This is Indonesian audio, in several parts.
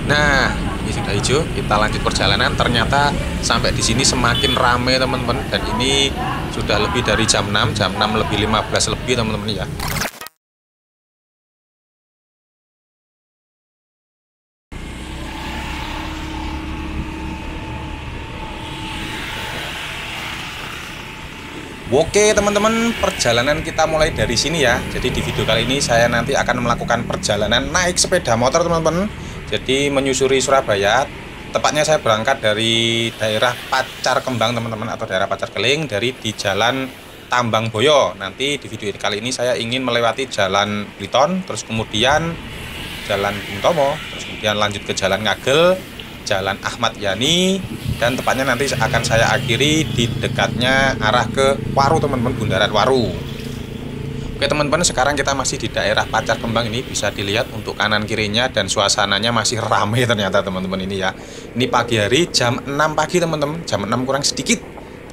Nah, ini sudah hijau. Kita lanjut perjalanan. Ternyata sampai di sini semakin ramai teman-teman. Dan ini sudah lebih dari jam 6, jam 6 lebih 15 lebih teman-teman ya. Oke teman-teman, perjalanan kita mulai dari sini ya. Jadi di video kali ini saya nanti akan melakukan perjalanan naik sepeda motor teman-teman. Jadi menyusuri Surabaya. Tepatnya saya berangkat dari daerah Pacar Kembang teman-teman, atau daerah Pacar Keling, dari di jalan Tambang Boyo. Nanti di video kali ini saya ingin melewati jalan Bliton, terus kemudian jalan Bung Tomo, terus kemudian lanjut ke jalan Ngagel, jalan Ahmad Yani, dan tepatnya nanti akan saya akhiri di dekatnya arah ke Waru teman-teman, bundaran Waru. Oke teman-teman, sekarang kita masih di daerah Pacar Kembang. Ini bisa dilihat untuk kanan kirinya dan suasananya masih ramai ternyata teman-teman ini ya. Ini pagi hari jam 6 pagi teman-teman, jam 6 kurang sedikit.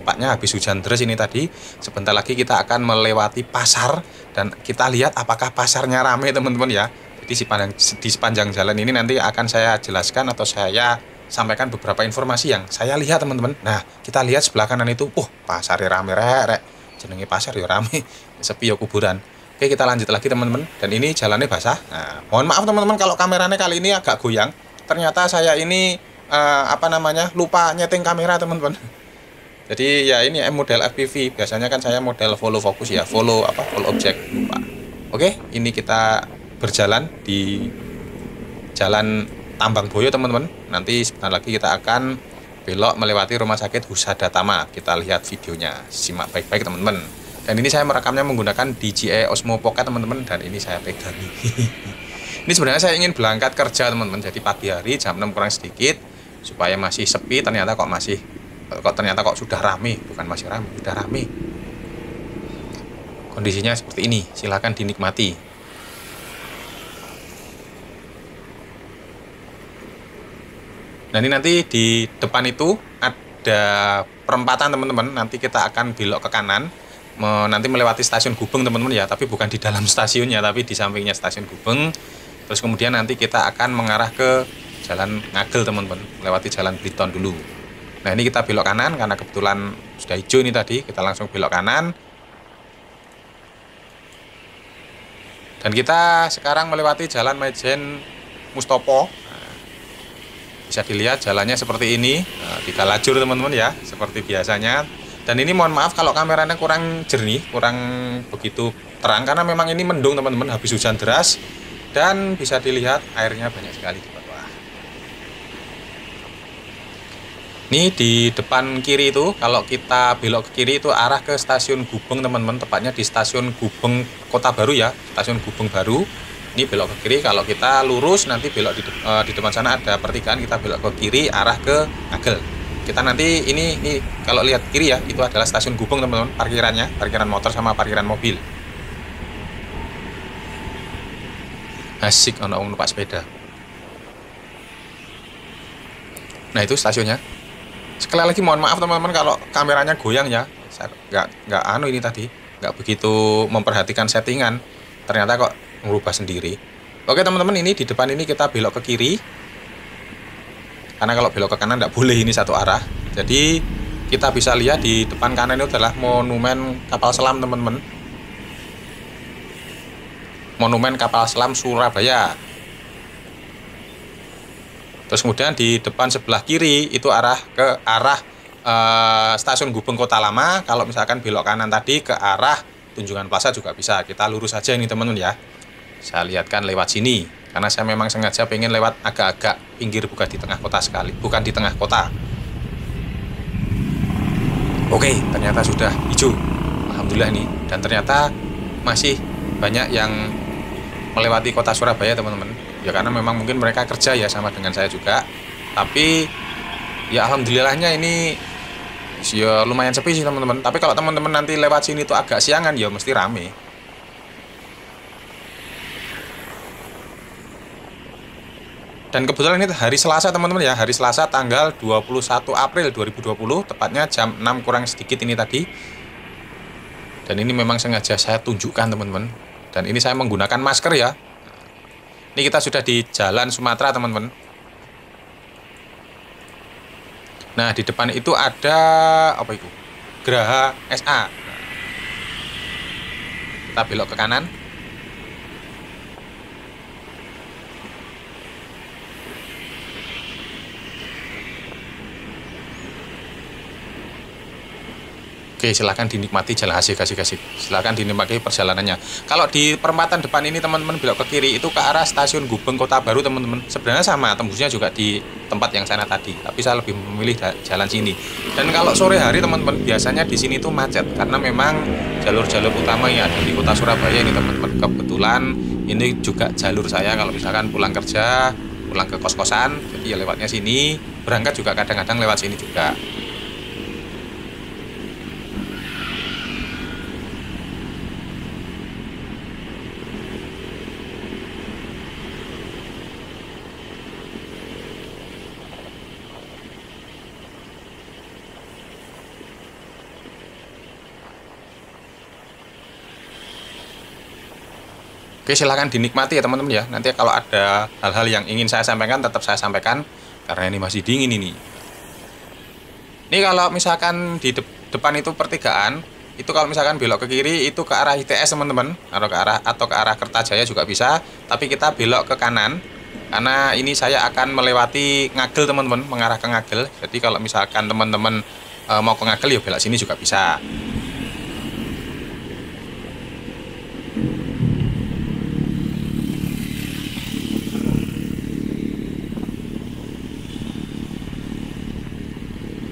Tepatnya habis hujan deras ini tadi. Sebentar lagi kita akan melewati pasar dan kita lihat apakah pasarnya ramai teman-teman ya. Di sepanjang jalan ini nanti akan saya jelaskan atau saya sampaikan beberapa informasi yang saya lihat teman-teman. Nah, kita lihat sebelah kanan itu, pasarnya rame rek. Jenenge pasar ya rame, sepi ya kuburan. Oke, kita lanjut lagi teman-teman. Dan ini jalannya basah. Nah, mohon maaf teman-teman kalau kameranya kali ini agak goyang. Ternyata saya ini lupa nyeting kamera teman-teman. Jadi ya ini model FPV. Biasanya kan saya model follow fokus ya, follow objek. Lupa. Oke, ini kita berjalan di jalan Tambang Boyo teman-teman. Nanti sebentar lagi kita akan belok melewati rumah sakit Husada Tama. Kita lihat videonya, simak baik-baik teman-teman. Dan ini saya merekamnya menggunakan DJI Osmo Pocket teman-teman, dan ini saya pegang. Ini sebenarnya saya ingin berangkat kerja teman-teman. Jadi pagi hari jam 6 kurang sedikit supaya masih sepi. Ternyata kok sudah rame, bukan masih rame, sudah rame. Kondisinya seperti ini, silahkan dinikmati. Nah ini nanti di depan itu ada perempatan teman-teman. Nanti kita akan belok ke kanan, nanti melewati stasiun Gubeng teman-teman ya. Tapi bukan di dalam stasiunnya, tapi di sampingnya stasiun Gubeng. Terus kemudian nanti kita akan mengarah ke jalan Ngagel teman-teman, melewati jalan Bliton dulu. Nah ini kita belok kanan karena kebetulan sudah hijau ini tadi. Kita langsung belok kanan. Dan kita sekarang melewati jalan Majen Mustopo. Bisa dilihat jalannya seperti ini, 3 lajur teman-teman ya, seperti biasanya. Dan ini mohon maaf kalau kameranya kurang jernih, kurang begitu terang, karena memang ini mendung teman-teman, habis hujan deras. Dan bisa dilihat airnya banyak sekali di bawah. Ini di depan kiri itu, kalau kita belok ke kiri itu arah ke stasiun Gubeng teman-teman, tepatnya di stasiun Gubeng Kota Baru ya, stasiun Gubeng Baru. Ini belok ke kiri. Kalau kita lurus nanti belok di depan sana ada pertigaan, kita belok ke kiri arah ke Ngagel. Kita nanti ini kalau lihat kiri ya, itu adalah stasiun Gubeng teman-teman, parkiran motor sama parkiran mobil. Asik ono numpak sepeda. Nah itu stasiunnya. Sekali lagi mohon maaf teman-teman kalau kameranya goyang ya. Saya nggak ini tadi nggak begitu memperhatikan settingan. Ternyata kok merubah sendiri. Oke teman-teman, ini di depan ini kita belok ke kiri. Karena kalau belok ke kanan tidak boleh, ini satu arah. Jadi kita bisa lihat di depan kanan itu adalah monumen kapal selam teman-teman. Monumen kapal selam Surabaya. Terus kemudian di depan sebelah kiri itu arah ke arah stasiun Gubeng Kota Lama. Kalau misalkan belok kanan tadi ke arah Tunjungan Plaza juga bisa. Kita lurus saja ini teman-teman ya. Saya lihatkan lewat sini karena saya memang sengaja pengen lewat agak-agak pinggir, bukan di tengah kota sekali, bukan di tengah kota. Oke, ternyata sudah hijau, alhamdulillah nih. Dan ternyata masih banyak yang melewati kota Surabaya teman-teman ya, karena memang mungkin mereka kerja ya sama dengan saya juga. Tapi ya alhamdulillahnya ini ya lumayan sepi sih teman-teman. Tapi kalau teman-teman nanti lewat sini tuh agak siangan ya mesti rame. Dan kebetulan ini hari Selasa teman-teman ya, hari Selasa tanggal 21 April 2020, tepatnya jam 6 kurang sedikit ini tadi. Dan ini memang sengaja saya tunjukkan teman-teman. Dan ini saya menggunakan masker ya. Ini kita sudah di Jalan Sumatera teman-teman. Nah, di depan itu ada apa itu? Geraha SA. Kita belok ke kanan. Oke, silahkan dinikmati jalan asik. Silahkan dinikmati perjalanannya. Kalau di perempatan depan ini teman-teman belok ke kiri itu ke arah stasiun Gubeng Kota Baru teman-teman. Sebenarnya sama, tembusnya juga di tempat yang sana tadi. Tapi saya lebih memilih jalan sini. Dan kalau sore hari teman-teman biasanya di sini tuh macet karena memang jalur-jalur utama yang ada di Kota Surabaya ini teman-teman. Kebetulan ini juga jalur saya kalau misalkan pulang kerja, pulang ke kos-kosan, jadi ya lewatnya sini. Berangkat juga kadang-kadang lewat sini juga. Oke, silahkan dinikmati ya teman-teman ya. Nanti kalau ada hal-hal yang ingin saya sampaikan, tetap saya sampaikan. Karena ini masih dingin ini. Ini kalau misalkan di depan itu pertigaan, itu kalau misalkan belok ke kiri, itu ke arah ITS teman-teman. Atau ke arah Kertajaya juga bisa. Tapi kita belok ke kanan. Karena ini saya akan melewati Ngagel teman-teman, mengarah ke Ngagel. Jadi kalau misalkan teman-teman mau ke Ngagel, ya belok sini juga bisa.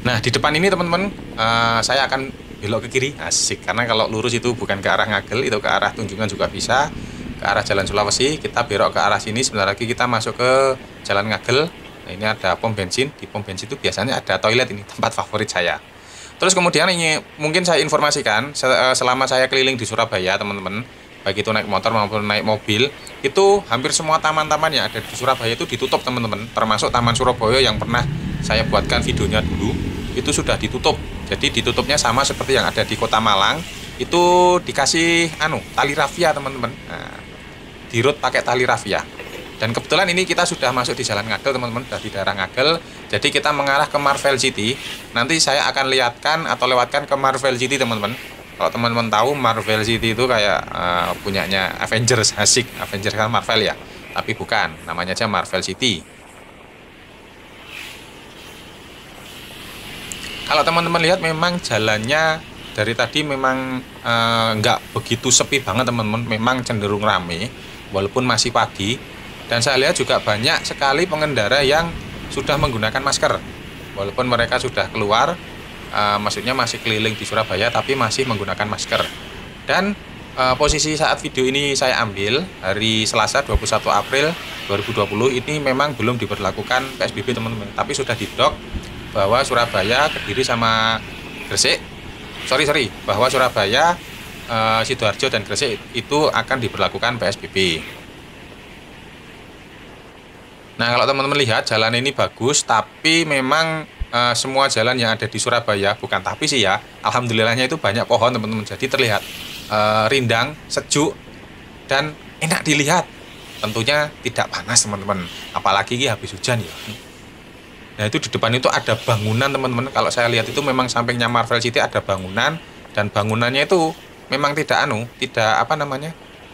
Nah, di depan ini teman-teman, saya akan belok ke kiri, asik. Karena kalau lurus itu bukan ke arah Ngagel, itu ke arah Tunjungan juga bisa. Ke arah Jalan Sulawesi, kita belok ke arah sini. Sebentar lagi kita masuk ke Jalan Ngagel. Nah, ini ada pom bensin. Di pom bensin itu biasanya ada toilet, ini tempat favorit saya. Terus kemudian ini mungkin saya informasikan, selama saya keliling di Surabaya teman-teman, baik itu naik motor maupun naik mobil, itu hampir semua taman-taman yang ada di Surabaya itu ditutup teman-teman. Termasuk Taman Surabaya yang pernah saya buatkan videonya dulu, itu sudah ditutup. Jadi ditutupnya sama seperti yang ada di Kota Malang, itu dikasih tali rafia teman-teman. Nah, dirut pakai tali rafia. Dan kebetulan ini kita sudah masuk di Jalan Ngagel teman-teman, sudah di daerah Ngagel. Jadi kita mengarah ke Marvel City. Nanti saya akan lihatkan atau lewatkan ke Marvel City teman-teman. Kalau teman-teman tahu, Marvel City itu kayak punyanya Avengers, asik. Avengers kan Marvel ya, tapi bukan, namanya aja Marvel City. Kalau teman-teman lihat memang jalannya dari tadi memang nggak begitu sepi banget teman-teman, memang cenderung rame walaupun masih pagi. Dan saya lihat juga banyak sekali pengendara yang sudah menggunakan masker walaupun mereka sudah keluar, maksudnya masih keliling di Surabaya tapi masih menggunakan masker. Dan posisi saat video ini saya ambil hari Selasa 21 April 2020 ini memang belum diberlakukan PSBB teman-teman, tapi sudah di-dock bahwa Surabaya, Kediri sama Gresik, bahwa Surabaya, Sidoarjo dan Gresik itu akan diberlakukan PSBB. Nah, kalau teman-teman lihat jalan ini bagus, tapi memang semua jalan yang ada di Surabaya, bukan tapi sih ya, alhamdulillahnya itu banyak pohon teman-teman, jadi terlihat rindang, sejuk, dan enak dilihat. Tentunya tidak panas teman-teman, apalagi habis hujan ya. Nah, itu di depan itu ada bangunan teman-teman. Kalau saya lihat itu memang sampingnya Marvel City ada bangunan, dan bangunannya itu memang tidak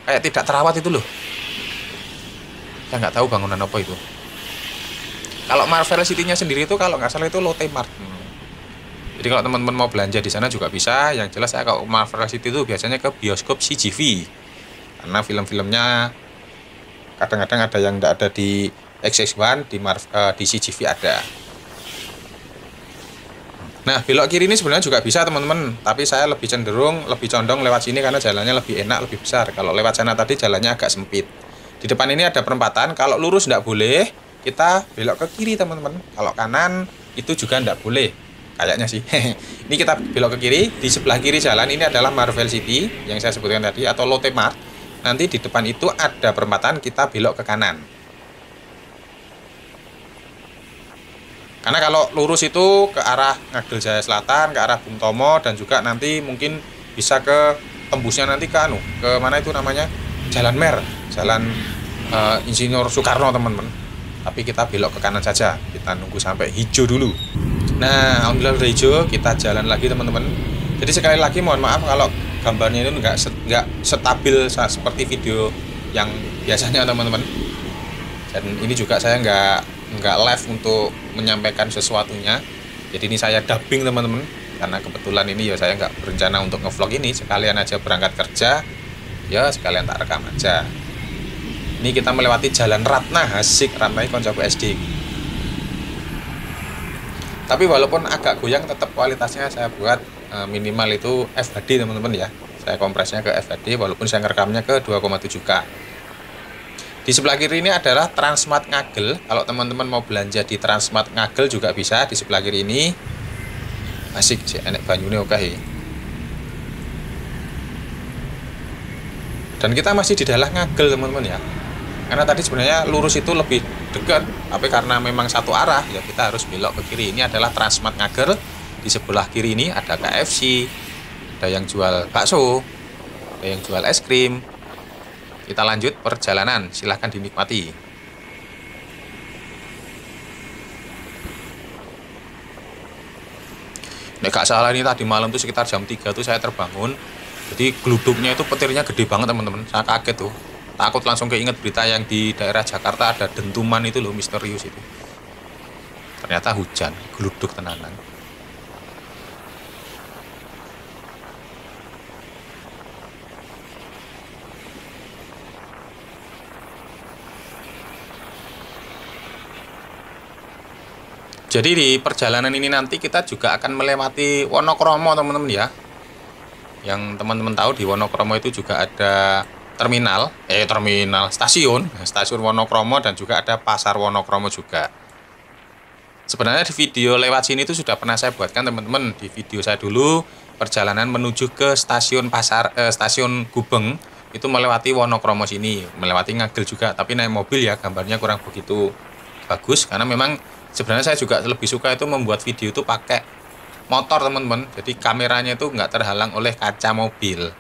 kayak tidak terawat itu loh. Saya nggak tahu bangunan apa itu. Kalau Marvel City-nya sendiri itu kalau nggak salah itu Lotte Mart. Jadi kalau teman-teman mau belanja di sana juga bisa. Yang jelas saya kalau Marvel City itu biasanya ke bioskop CGV. Karena film-filmnya kadang-kadang ada yang nggak ada di XX1, di CGV ada. Nah, belok kiri ini sebenarnya juga bisa teman-teman, tapi saya lebih condong lewat sini karena jalannya lebih enak, lebih besar. Kalau lewat sana tadi jalannya agak sempit. Di depan ini ada perempatan, kalau lurus nggak boleh, kita belok ke kiri teman-teman. Kalau kanan itu juga nggak boleh, kayaknya sih. Ini kita belok ke kiri, di sebelah kiri jalan ini adalah Marvel City yang saya sebutkan tadi, atau Lotte Mart. Nanti di depan itu ada perempatan, kita belok ke kanan. Karena kalau lurus itu ke arah Ngagel Jaya Selatan, ke arah Bung Tomo, dan juga nanti mungkin bisa ke tembusnya nanti ke mana itu namanya, Jalan Mer, Jalan Insinyur Soekarno teman-teman. Tapi kita belok ke kanan saja, kita nunggu sampai hijau dulu. Nah, alhamdulillah udah hijau, kita jalan lagi teman-teman. Jadi sekali lagi mohon maaf kalau gambarnya itu nggak stabil seperti video yang biasanya teman-teman. Dan ini juga saya nggak live untuk menyampaikan sesuatunya. Jadi ini saya dubbing teman-teman, karena kebetulan ini ya saya nggak berencana untuk ngevlog ini, sekalian aja berangkat kerja, ya sekalian tak rekam aja. Ini kita melewati jalan Ratna, asik, Ratna koncoku SD. Tapi walaupun agak goyang, tetap kualitasnya saya buat minimal itu FHD teman-teman ya. Saya kompresnya ke FHD walaupun saya ngerekamnya ke 2,7K. Di sebelah kiri ini adalah Transmart Ngagel. Kalau teman-teman mau belanja di Transmart Ngagel juga bisa di sebelah kiri ini. Asik sih, enek banyune oke. Dan kita masih di daerah Ngagel teman-teman ya. Karena tadi sebenarnya lurus itu lebih dekat, tapi karena memang satu arah ya kita harus belok ke kiri. Ini adalah Transmart Ngagel. Di sebelah kiri ini ada KFC, ada yang jual bakso, ada yang jual es krim. Kita lanjut perjalanan, silahkan dinikmati. Nek gak salah ini tadi malam tuh sekitar jam 3 tuh saya terbangun. Jadi geluduknya itu petirnya gede banget teman-teman. Saya kaget tuh. Takut langsung keinget berita yang di daerah Jakarta ada dentuman itu loh, misterius itu. Ternyata hujan, geluduk tenanan. Jadi di perjalanan ini nanti kita juga akan melewati Wonokromo teman-teman ya. Yang teman-teman tahu di Wonokromo itu juga ada stasiun Wonokromo, dan juga ada pasar Wonokromo juga. Sebenarnya di video lewat sini itu sudah pernah saya buatkan teman-teman. Di video saya dulu perjalanan menuju ke stasiun stasiun Gubeng itu melewati Wonokromo sini, melewati Ngagel juga, tapi naik mobil ya, gambarnya kurang begitu bagus karena memang sebenarnya saya juga lebih suka itu membuat video itu pakai motor teman-teman. Jadi kameranya itu nggak terhalang oleh kaca mobil.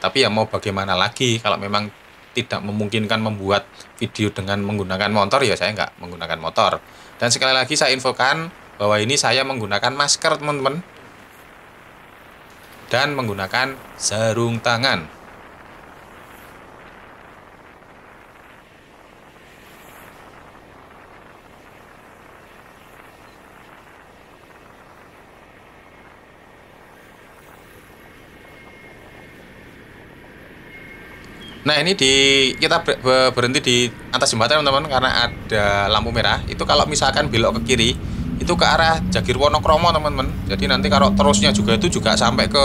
Tapi ya mau bagaimana lagi, kalau memang tidak memungkinkan membuat video dengan menggunakan motor ya saya nggak menggunakan motor. Dan sekali lagi saya infokan bahwa ini saya menggunakan masker teman-teman. Dan menggunakan sarung tangan. Nah ini kita berhenti di atas jembatan teman-teman karena ada lampu merah. Itu kalau misalkan belok ke kiri itu ke arah Jagir Wonokromo teman-teman. Jadi nanti kalau terusnya juga itu juga sampai ke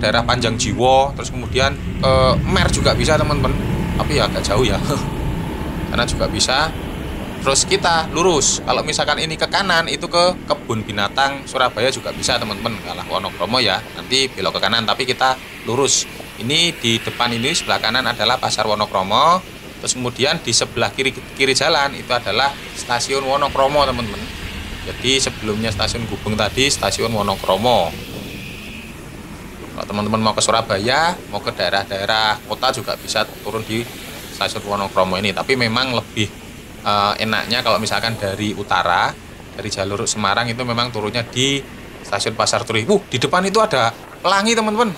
daerah Panjang Jiwo, terus kemudian ke Mer juga bisa teman-teman. Tapi ya agak jauh ya. Karena juga bisa. Terus kita lurus. Kalau misalkan ini ke kanan itu ke Kebun Binatang Surabaya juga bisa teman-teman. Kalau Wonokromo ya nanti belok ke kanan, tapi kita lurus. Ini di depan ini sebelah kanan adalah Pasar Wonokromo. Terus kemudian di sebelah kiri jalan itu adalah Stasiun Wonokromo teman-teman. Jadi sebelumnya Stasiun Gubeng tadi Stasiun Wonokromo. Kalau teman-teman mau ke Surabaya, mau ke daerah-daerah kota juga bisa turun di Stasiun Wonokromo ini. Tapi memang lebih enaknya kalau misalkan dari utara, dari jalur Semarang itu memang turunnya di Stasiun Pasar Turi. Di depan itu ada pelangi teman-teman.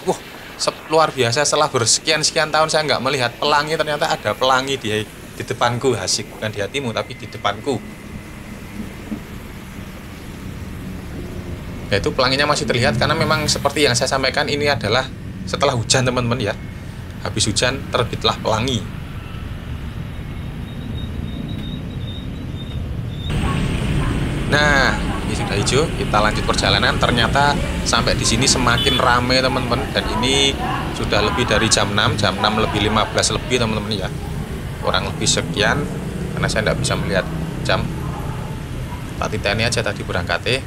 Luar biasa, setelah bersekian-sekian tahun saya nggak melihat pelangi, ternyata ada pelangi di depanku. Asik, bukan di hatimu tapi di depanku. Ya itu pelanginya masih terlihat karena memang seperti yang saya sampaikan ini adalah setelah hujan teman-teman ya. Habis hujan terbitlah pelangi. Nah, ini sudah hijau, kita lanjut perjalanan. Ternyata sampai di sini semakin ramai teman-teman, dan ini sudah lebih dari jam 6 lebih 15 lebih teman-teman ya. Kurang lebih sekian karena saya tidak bisa melihat jam. Tak titeni aja tadi berangkatnya.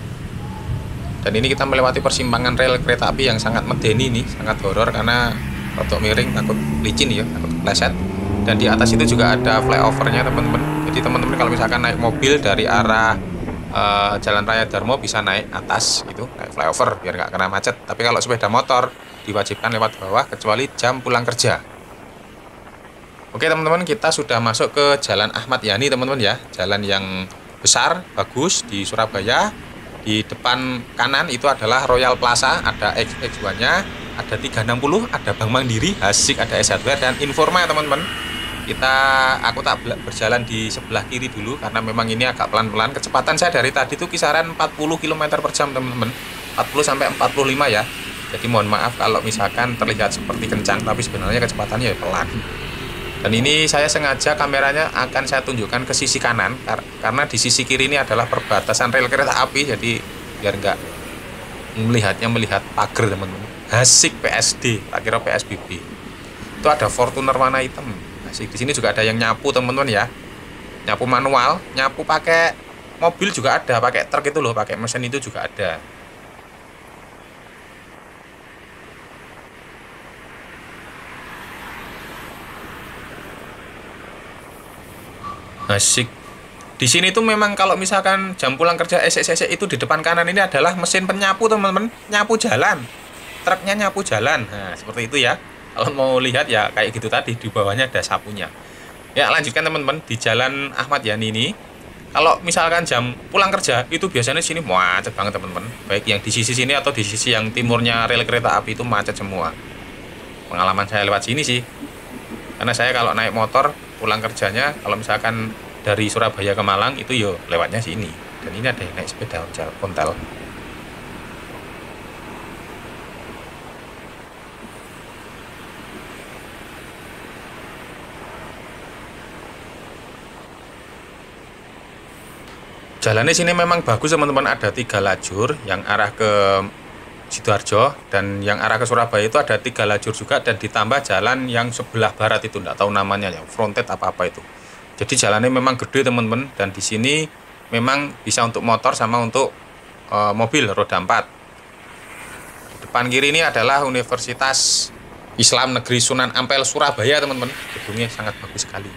Dan ini kita melewati persimpangan rel kereta api yang sangat medeni nih, sangat horor karena rotok miring, takut licin ya, takut pleset. Dan di atas itu juga ada flyovernya teman-teman. Jadi teman-teman kalau misalkan naik mobil dari arah Jalan Raya Darmo bisa naik atas gitu, naik flyover biar nggak kena macet. Tapi kalau sepeda motor diwajibkan lewat bawah kecuali jam pulang kerja. Oke teman-teman, kita sudah masuk ke Jalan Ahmad Yani teman-teman ya, jalan yang besar bagus di Surabaya. Di depan kanan itu adalah Royal Plaza, ada XX1-nya, ada 360, ada Bank Mandiri, Hasik, ada S Hardware, dan Informa ya teman-teman. Aku tak berjalan di sebelah kiri dulu karena memang ini agak pelan-pelan. Kecepatan saya dari tadi itu kisaran 40 km per jam teman-teman, 40 sampai 45 ya. Jadi mohon maaf kalau misalkan terlihat seperti kencang, tapi sebenarnya kecepatannya ya pelan. Dan ini saya sengaja kameranya akan saya tunjukkan ke sisi kanan karena di sisi kiri ini adalah perbatasan rel kereta api, jadi biar nggak melihat pagar teman-teman. Hasik PSD, tak kira PSBB. Itu ada Fortuner warna hitam. Hasik. Di sini juga ada yang nyapu teman-teman ya. Nyapu manual, nyapu pakai mobil juga ada, pakai truk itu loh, pakai mesin itu juga ada. Asik. Di sini tuh memang kalau misalkan jam pulang kerja esek-esek itu di depan kanan ini adalah mesin penyapu teman-teman, nyapu jalan. Truknya nyapu jalan. Nah, seperti itu ya. Kalau mau lihat ya kayak gitu tadi, di bawahnya ada sapunya. Ya, lanjutkan teman-teman di Jalan Ahmad Yani ini. Kalau misalkan jam pulang kerja itu biasanya sini macet banget teman-teman. Baik yang di sisi sini atau di sisi yang timurnya rel kereta api itu macet semua. Pengalaman saya lewat sini sih. Karena saya kalau naik motor pulang kerjanya kalau misalkan dari Surabaya ke Malang itu yo lewatnya sini, dan ini ada yang naik sepeda ontel. Jalannya sini memang bagus teman-teman, ada 3 lajur yang arah ke Sidoarjo, dan yang arah ke Surabaya itu ada 3 lajur juga, dan ditambah jalan yang sebelah barat itu enggak tahu namanya, yang fronted apa-apa itu. Jadi jalannya memang gede teman-teman, dan di sini memang bisa untuk motor sama untuk mobil roda 4. Di depan kiri ini adalah Universitas Islam Negeri Sunan Ampel Surabaya teman-teman. Gedungnya sangat bagus sekali.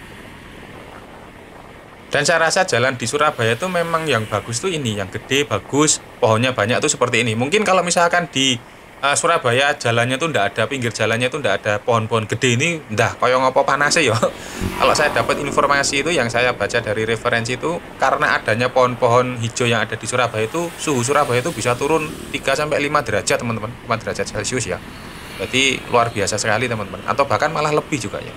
Dan saya rasa jalan di Surabaya itu memang yang bagus tuh ini, yang gede, bagus, pohonnya banyak tuh seperti ini. Mungkin kalau misalkan di Surabaya jalannya tuh ndak ada, pinggir jalannya tuh ndak ada pohon-pohon gede ini, ndah koyo ngopo panasnya ya. Kalau saya dapat informasi itu yang saya baca dari referensi itu, karena adanya pohon-pohon hijau yang ada di Surabaya itu, suhu Surabaya itu bisa turun 3 sampai 5 derajat teman-teman, 5 derajat Celcius ya. Berarti luar biasa sekali teman-teman, atau bahkan malah lebih juga ya.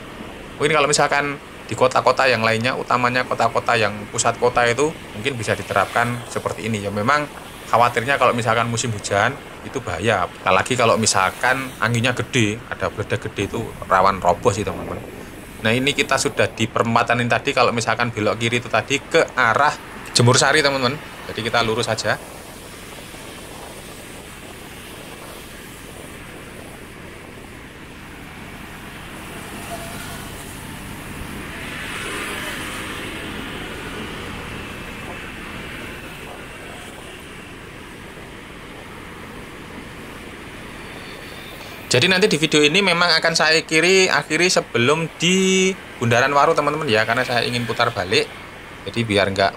Mungkin kalau misalkan di kota-kota yang lainnya, utamanya kota-kota yang pusat kota itu mungkin bisa diterapkan seperti ini ya. Memang khawatirnya kalau misalkan musim hujan itu bahaya, apalagi kalau misalkan anginnya gede, ada beledak gede itu rawan roboh sih teman-teman. Nah ini kita sudah di perempatan ini tadi, kalau misalkan belok kiri itu tadi ke arah Jemur Sari teman-teman, jadi kita lurus saja. Jadi nanti di video ini memang akan saya akhiri sebelum di Bundaran Waru teman-teman ya, karena saya ingin putar balik. Jadi biar nggak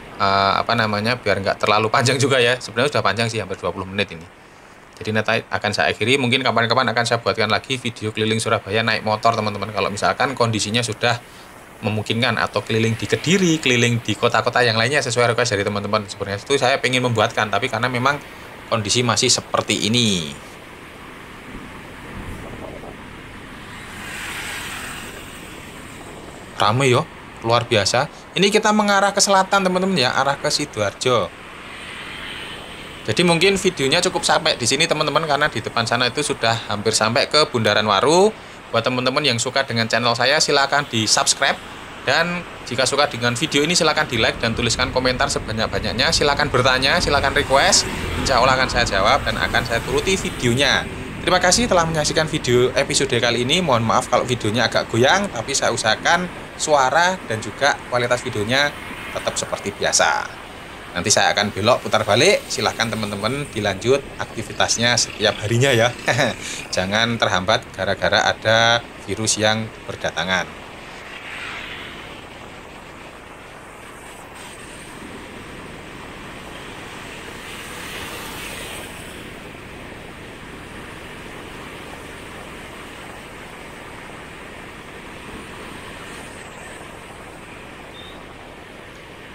biar nggak terlalu panjang juga ya. Sebenarnya sudah panjang sih, hampir 20 menit ini. Jadi nanti akan saya akhiri, mungkin kapan-kapan akan saya buatkan lagi video keliling Surabaya naik motor teman-teman. Kalau misalkan kondisinya sudah memungkinkan, atau keliling di Kediri, keliling di kota-kota yang lainnya sesuai request dari teman-teman. Sebenarnya itu saya pengen membuatkan, tapi karena memang kondisi masih seperti ini. Rame yo, luar biasa. Ini kita mengarah ke selatan teman-teman ya, arah ke Sidoarjo. Jadi mungkin videonya cukup sampai di sini teman-teman, karena di depan sana itu sudah hampir sampai ke Bundaran Waru. Buat teman-teman yang suka dengan channel saya, silahkan di subscribe, dan jika suka dengan video ini silahkan di like dan tuliskan komentar sebanyak-banyaknya. Silahkan bertanya, silahkan request, insya Allah akan saya jawab dan akan saya turuti videonya. Terima kasih telah menyaksikan video episode kali ini. Mohon maaf kalau videonya agak goyang, tapi saya usahakan suara dan juga kualitas videonya tetap seperti biasa. Nanti saya akan belok putar balik. Silahkan teman-teman dilanjut aktivitasnya setiap harinya ya. Jangan terhambat gara-gara ada virus yang berdatangan.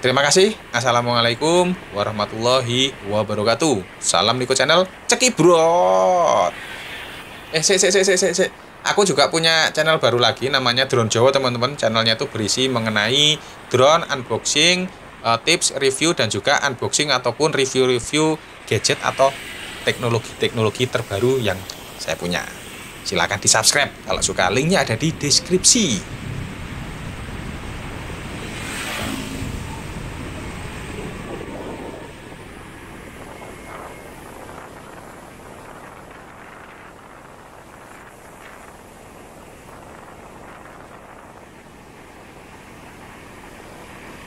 Terima kasih. Assalamualaikum warahmatullahi wabarakatuh. Salam Niko Channel Cekibrot. Sik. Aku juga punya channel baru lagi namanya Drone Jowo, teman-teman. Channelnya itu berisi mengenai drone, unboxing, tips, review, dan juga unboxing ataupun review-review gadget atau teknologi terbaru yang saya punya. Silahkan di subscribe kalau suka, linknya ada di deskripsi.